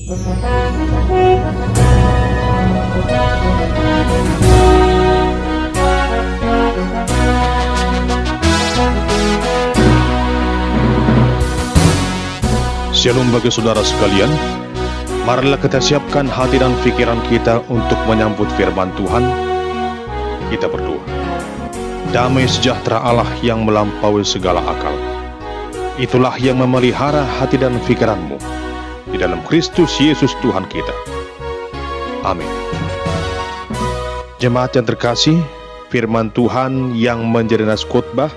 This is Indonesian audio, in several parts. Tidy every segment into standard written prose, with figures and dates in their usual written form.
Shalom bagi saudara sekalian. Marilah kita siapkan hati dan pikiran kita untuk menyambut firman Tuhan. Kita berdoa. Damai sejahtera Allah yang melampaui segala akal, itulah yang memelihara hati dan pikiranmu di dalam Kristus Yesus Tuhan kita. Amin. Jemaat yang terkasih, firman Tuhan yang menjadi nas khotbah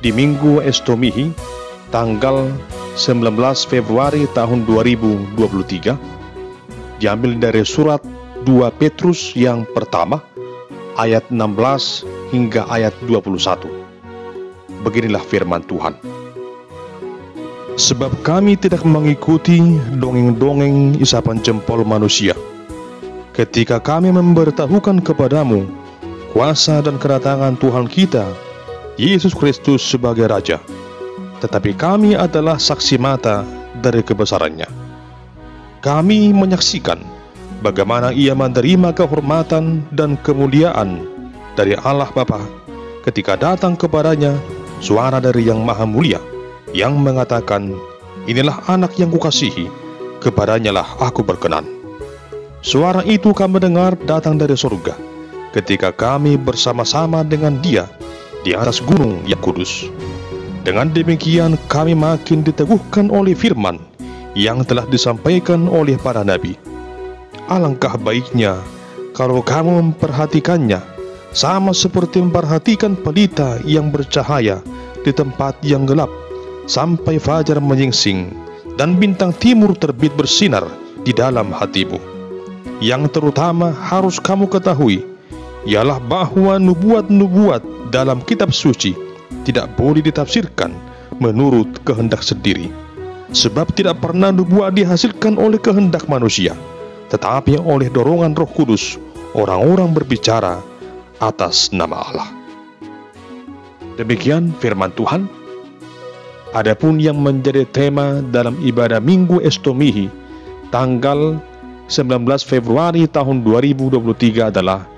di Minggu Estomihi tanggal 19 Februari tahun 2023 diambil dari surat 2 Petrus yang pertama ayat 16 hingga ayat 21. Beginilah firman Tuhan. Sebab kami tidak mengikuti dongeng-dongeng isapan jempol manusia ketika kami memberitahukan kepadamu kuasa dan kedatangan Tuhan kita Yesus Kristus sebagai Raja. Tetapi kami adalah saksi mata dari kebesarannya. Kami menyaksikan bagaimana ia menerima kehormatan dan kemuliaan dari Allah Bapa ketika datang kepadanya suara dari Yang Maha Mulia yang mengatakan, inilah anak yang kukasihi, kepadanya lah aku berkenan. Suara itu kami dengar datang dari surga ketika kami bersama-sama dengan dia di atas gunung yang kudus. Dengan demikian kami makin diteguhkan oleh firman yang telah disampaikan oleh para nabi. Alangkah baiknya kalau kamu memperhatikannya sama seperti memperhatikan pelita yang bercahaya di tempat yang gelap sampai fajar menyingsing dan bintang timur terbit bersinar di dalam hatimu. Yang terutama harus kamu ketahui ialah bahwa nubuat-nubuat dalam kitab suci tidak boleh ditafsirkan menurut kehendak sendiri, sebab tidak pernah nubuat dihasilkan oleh kehendak manusia, tetapi oleh dorongan Roh Kudus orang-orang berbicara atas nama Allah. Demikian firman Tuhan. Adapun yang menjadi tema dalam ibadah Minggu Estomihi tanggal 19 Februari tahun 2023 adalah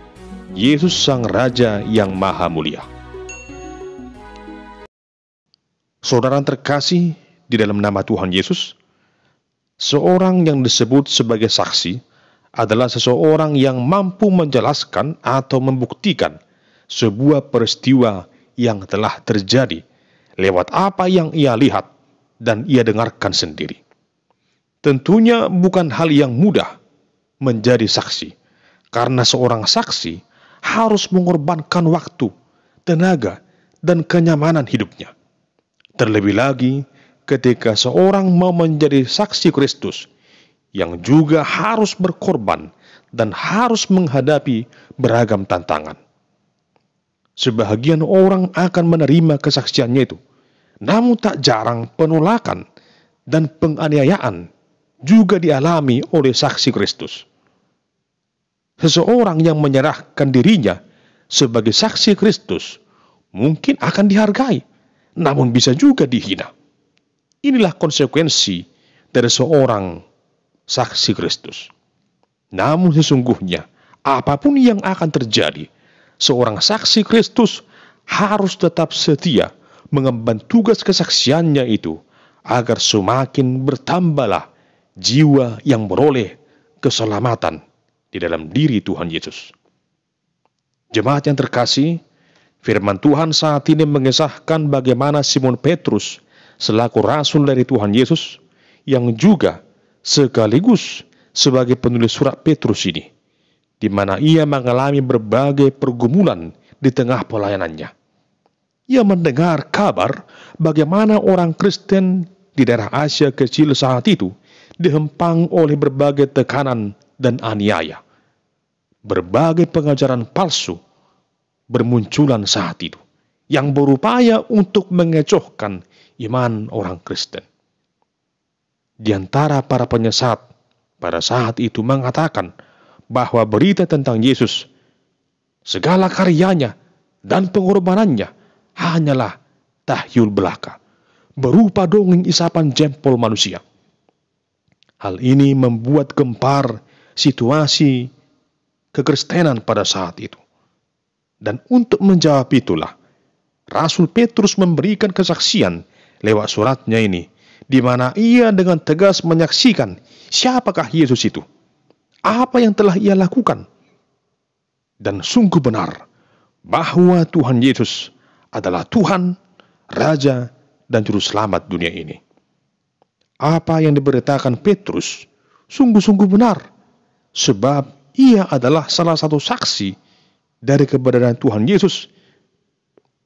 Yesus Sang Raja yang Maha Mulia. Saudara terkasih di dalam nama Tuhan Yesus, seorang yang disebut sebagai saksi adalah seseorang yang mampu menjelaskan atau membuktikan sebuah peristiwa yang telah terjadi lewat apa yang ia lihat dan ia dengarkan sendiri. Tentunya bukan hal yang mudah menjadi saksi, karena seorang saksi harus mengorbankan waktu, tenaga, dan kenyamanan hidupnya. Terlebih lagi ketika seorang mau menjadi saksi Kristus yang juga harus berkorban dan harus menghadapi beragam tantangan. Sebahagian orang akan menerima kesaksiannya itu, namun tak jarang penolakan dan penganiayaan juga dialami oleh saksi Kristus. Seseorang yang menyerahkan dirinya sebagai saksi Kristus mungkin akan dihargai, namun bisa juga dihina. Inilah konsekuensi dari seorang saksi Kristus. Namun sesungguhnya, apapun yang akan terjadi, seorang saksi Kristus harus tetap setia mengemban tugas kesaksiannya itu, agar semakin bertambahlah jiwa yang beroleh keselamatan di dalam diri Tuhan Yesus. Jemaat yang terkasih, firman Tuhan saat ini mengisahkan bagaimana Simon Petrus selaku rasul dari Tuhan Yesus yang juga sekaligus sebagai penulis surat Petrus ini, di mana ia mengalami berbagai pergumulan di tengah pelayanannya. Ia mendengar kabar bagaimana orang Kristen di daerah Asia kecil saat itu dihempang oleh berbagai tekanan dan aniaya. Berbagai pengajaran palsu bermunculan saat itu yang berupaya untuk mengecohkan iman orang Kristen. Di antara para penyesat pada saat itu mengatakan bahwa berita tentang Yesus, segala karyanya dan pengorbanannya hanyalah tahyul belaka, berupa dongeng isapan jempol manusia. Hal ini membuat gempar situasi kekristenan pada saat itu. Dan untuk menjawab itulah, Rasul Petrus memberikan kesaksian lewat suratnya ini, di mana ia dengan tegas menyaksikan siapakah Yesus itu, apa yang telah ia lakukan. Dan sungguh benar bahwa Tuhan Yesus adalah Tuhan, Raja, dan Juru Selamat dunia ini. Apa yang diberitakan Petrus sungguh-sungguh benar, sebab ia adalah salah satu saksi dari keberadaan Tuhan Yesus.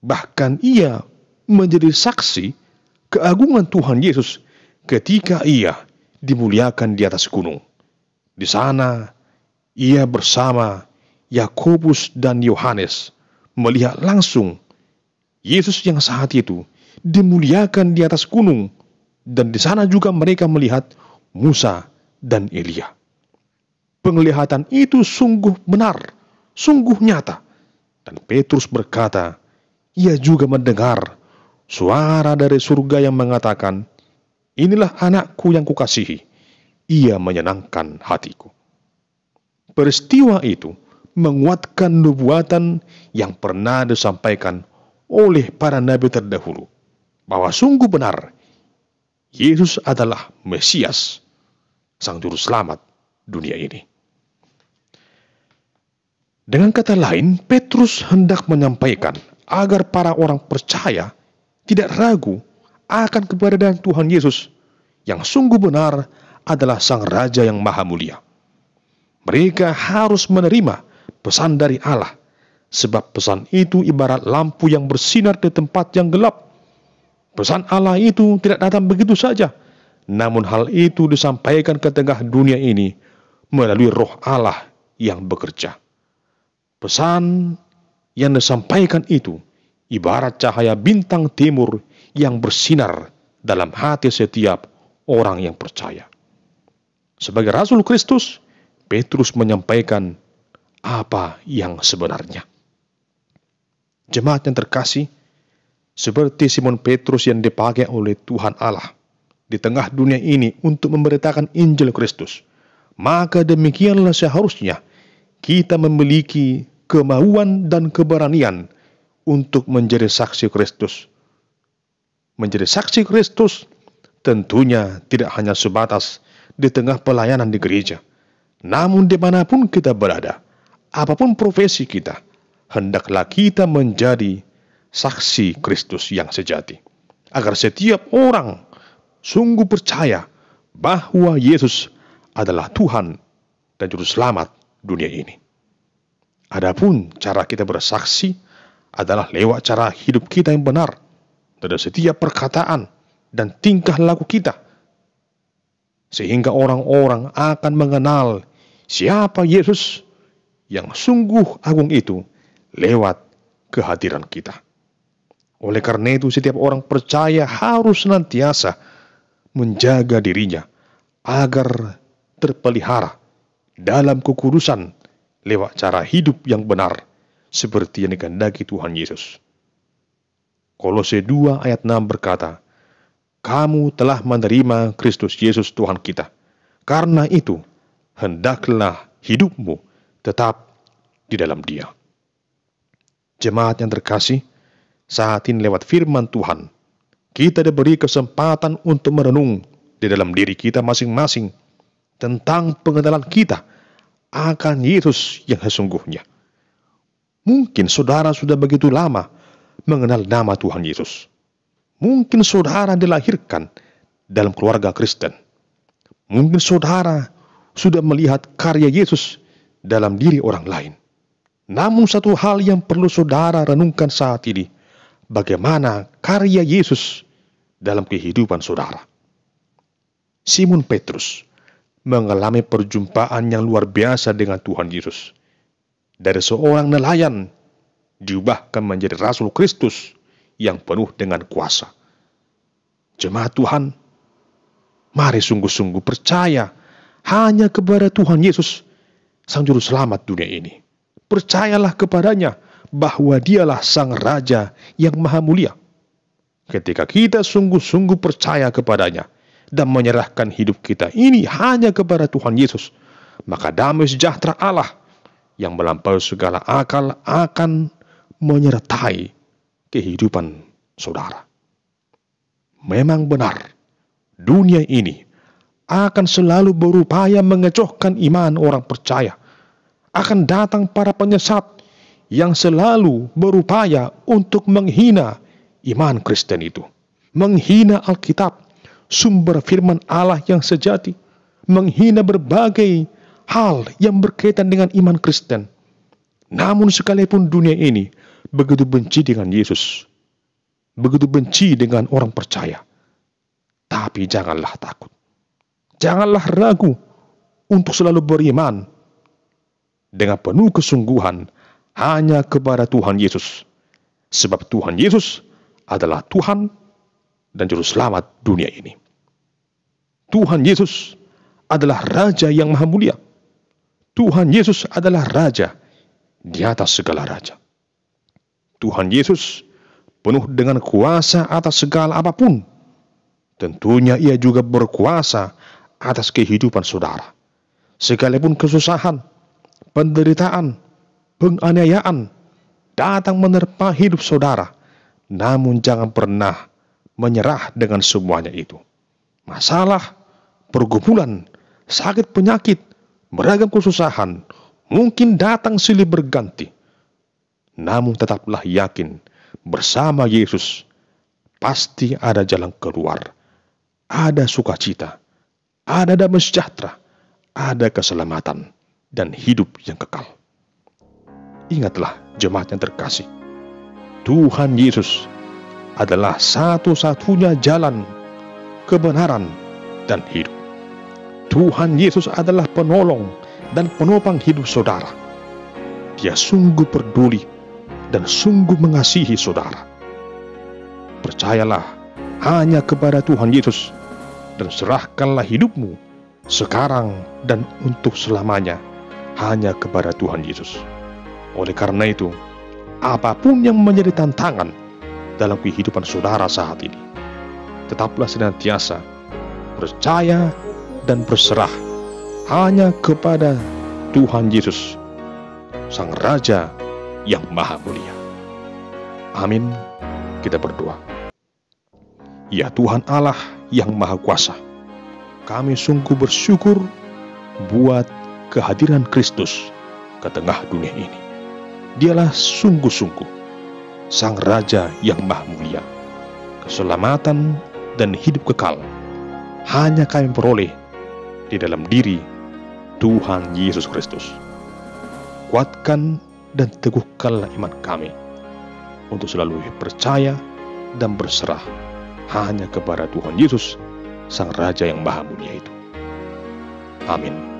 Bahkan ia menjadi saksi keagungan Tuhan Yesus ketika ia dimuliakan di atas gunung. Di sana ia bersama Yakobus dan Yohanes melihat langsung Yesus yang saat itu dimuliakan di atas gunung, dan di sana juga mereka melihat Musa dan Elia. Penglihatan itu sungguh benar, sungguh nyata. Dan Petrus berkata, ia juga mendengar suara dari surga yang mengatakan, inilah anakku yang kukasihi, ia menyenangkan hatiku. Peristiwa itu menguatkan nubuatan yang pernah disampaikan oleh para nabi terdahulu, bahwa sungguh benar Yesus adalah Mesias, Sang Juru Selamat dunia ini. Dengan kata lain, Petrus hendak menyampaikan agar para orang percaya tidak ragu akan keberadaan Tuhan Yesus yang sungguh benar adalah Sang Raja yang Maha Mulia. Mereka harus menerima pesan dari Allah, sebab pesan itu ibarat lampu yang bersinar di tempat yang gelap. Pesan Allah itu tidak datang begitu saja, namun hal itu disampaikan ke tengah dunia ini melalui Roh Allah yang bekerja. Pesan yang disampaikan itu ibarat cahaya bintang timur yang bersinar dalam hati setiap orang yang percaya. Sebagai Rasul Kristus, Petrus menyampaikan apa yang sebenarnya. Jemaat yang terkasih, seperti Simon Petrus yang dipakai oleh Tuhan Allah di tengah dunia ini untuk memberitakan Injil Kristus, maka demikianlah seharusnya kita memiliki kemauan dan keberanian untuk menjadi saksi Kristus. Menjadi saksi Kristus tentunya tidak hanya sebatas di tengah pelayanan di gereja, namun dimanapun kita berada, apapun profesi kita, hendaklah kita menjadi saksi Kristus yang sejati, agar setiap orang sungguh percaya bahwa Yesus adalah Tuhan dan Juru Selamat dunia ini. Adapun cara kita bersaksi adalah lewat cara hidup kita yang benar, dari setiap perkataan dan tingkah laku kita, sehingga orang-orang akan mengenal siapa Yesus yang sungguh agung itu lewat kehadiran kita. Oleh karena itu, setiap orang percaya harus senantiasa menjaga dirinya agar terpelihara dalam kekudusan lewat cara hidup yang benar seperti yang dikehendaki Tuhan Yesus. Kolose 2 ayat 6 berkata, kamu telah menerima Kristus Yesus Tuhan kita. Karena itu, hendaklah hidupmu tetap di dalam Dia. Jemaat yang terkasih, saat ini lewat firman Tuhan, kita diberi kesempatan untuk merenung di dalam diri kita masing-masing tentang pengenalan kita akan Yesus yang sesungguhnya. Mungkin saudara sudah begitu lama mengenal nama Tuhan Yesus. Mungkin saudara dilahirkan dalam keluarga Kristen. Mungkin saudara sudah melihat karya Yesus dalam diri orang lain. Namun satu hal yang perlu saudara renungkan saat ini, bagaimana karya Yesus dalam kehidupan saudara. Simon Petrus mengalami perjumpaan yang luar biasa dengan Tuhan Yesus. Dari seorang nelayan diubahkan menjadi Rasul Kristus yang penuh dengan kuasa. Jemaat Tuhan, mari sungguh-sungguh percaya hanya kepada Tuhan Yesus, Sang Juru Selamat dunia ini. Percayalah kepadanya bahwa Dialah Sang Raja yang Maha Mulia. Ketika kita sungguh-sungguh percaya kepadanya dan menyerahkan hidup kita ini hanya kepada Tuhan Yesus, maka damai sejahtera Allah yang melampaui segala akal akan menyertai kehidupan saudara. Memang benar, dunia ini akan selalu berupaya mengecohkan iman orang percaya. Akan datang para penyesat yang selalu berupaya untuk menghina iman Kristen itu, menghina Alkitab, sumber firman Allah yang sejati, menghina berbagai hal yang berkaitan dengan iman Kristen. Namun sekalipun dunia ini begitu benci dengan Yesus, begitu benci dengan orang percaya, tapi janganlah takut, janganlah ragu untuk selalu beriman dengan penuh kesungguhan hanya kepada Tuhan Yesus. Sebab Tuhan Yesus adalah Tuhan dan Juru Selamat dunia ini. Tuhan Yesus adalah Raja yang Maha Mulia. Tuhan Yesus adalah Raja di atas segala raja. Tuhan Yesus penuh dengan kuasa atas segala apapun. Tentunya ia juga berkuasa atas kehidupan saudara. Sekalipun kesusahan, penderitaan, penganiayaan datang menerpa hidup saudara, namun jangan pernah menyerah dengan semuanya itu. Masalah, pergumulan, sakit penyakit, beragam kesusahan mungkin datang silih berganti. Namun tetaplah yakin bersama Yesus pasti ada jalan keluar, ada sukacita, ada damai sejahtera, ada keselamatan dan hidup yang kekal. Ingatlah jemaat yang terkasih, Tuhan Yesus adalah satu-satunya jalan, kebenaran, dan hidup. Tuhan Yesus adalah penolong dan penopang hidup saudara. Dia sungguh peduli dan sungguh mengasihi saudara. Percayalah hanya kepada Tuhan Yesus dan serahkanlah hidupmu sekarang dan untuk selamanya hanya kepada Tuhan Yesus. Oleh karena itu, apapun yang menjadi tantangan dalam kehidupan saudara saat ini, tetaplah senantiasa percaya dan berserah hanya kepada Tuhan Yesus, Sang Raja yang Maha Mulia. Amin. Kita berdoa. Ya Tuhan Allah yang Maha Kuasa, kami sungguh bersyukur buat kehadiran Kristus ke tengah dunia ini. Dialah sungguh-sungguh Sang Raja yang Maha Mulia. Keselamatan dan hidup kekal hanya kami peroleh di dalam diri Tuhan Yesus Kristus. Kuatkan dan teguhkanlah iman kami untuk selalu percaya dan berserah hanya kepada Tuhan Yesus, Sang Raja yang Maha Mulia itu. Amin.